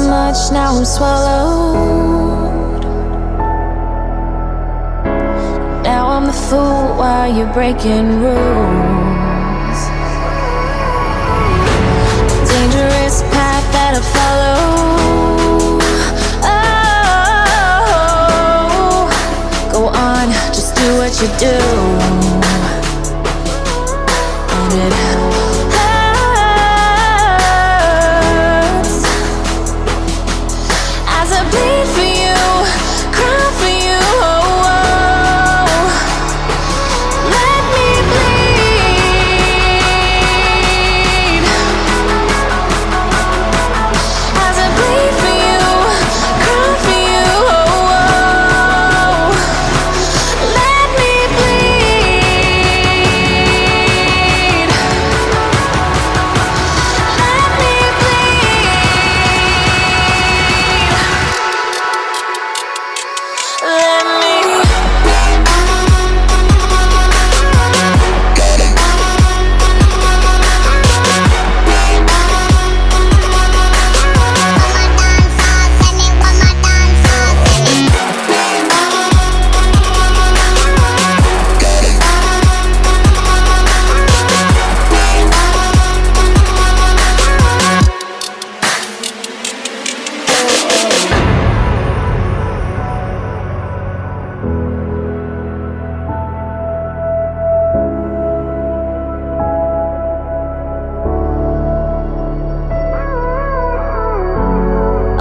much, now I'm swallowed. Now I'm the fool while you're breaking rules. Dangerous path that I follow. Oh, go on, just do what you do. And it hurts as I bleed for you, cry for you. Oh, let me bleed as I bleed for you, cry for you. Oh, let me bleed. Let me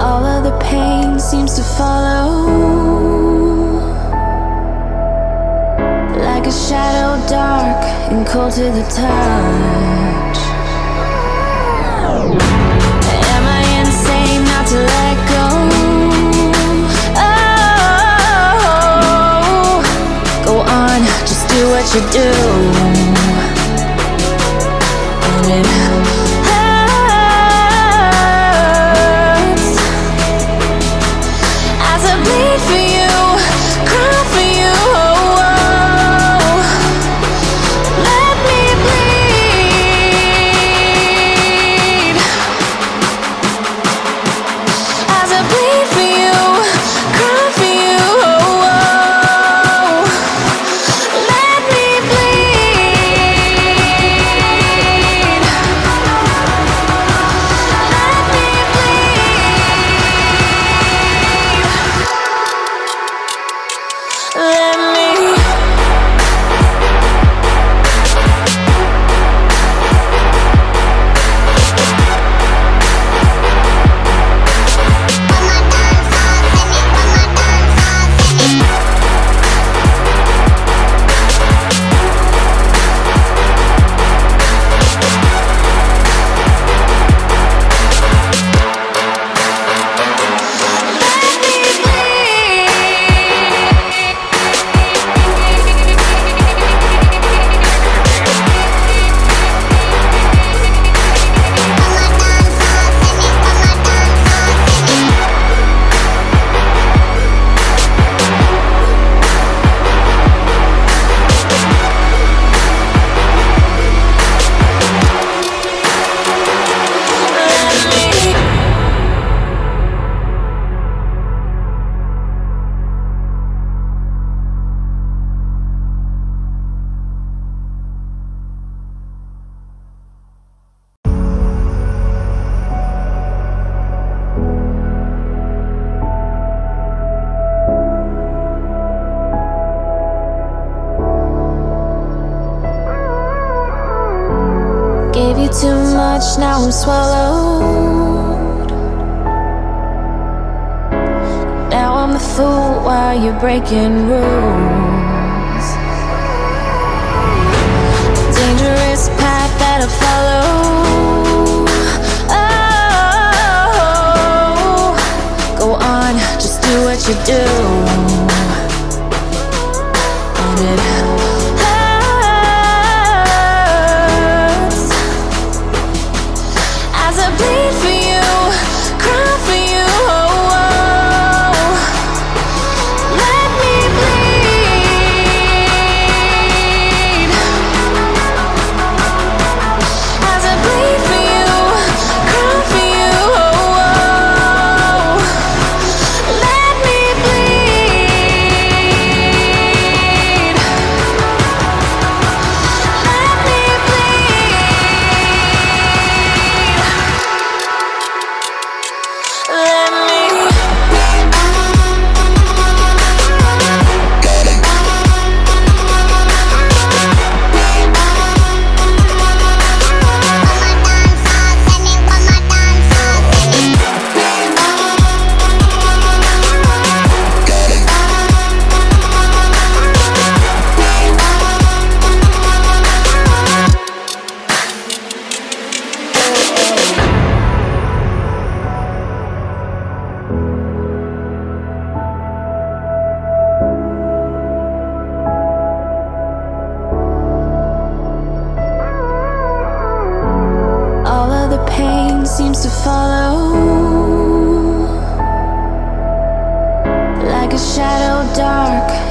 all of the pain seems to follow like a shadow, dark and cold to the touch. Am I insane not to let go? Oh, go on, just do what you do. And it hurts as I bleed for you, cry for you. Oh, let me bleed as I bleed for you, cry for you. Oh, let me bleed. Let me bleed. Let me. Gave you too much, now I'm swallowed. Now I'm the fool while you're breaking rules. Dangerous path that I follow. Oh, go on, just do what you do. And it as I bleed for you, cry for you. Oh, let me bleed as I bleed for you, cry for you. Oh,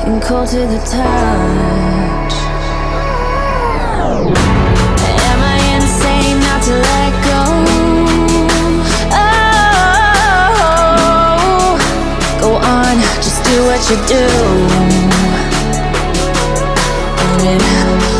and cold to the touch. Am I insane not to let go? Oh, go on, just do what you do. And it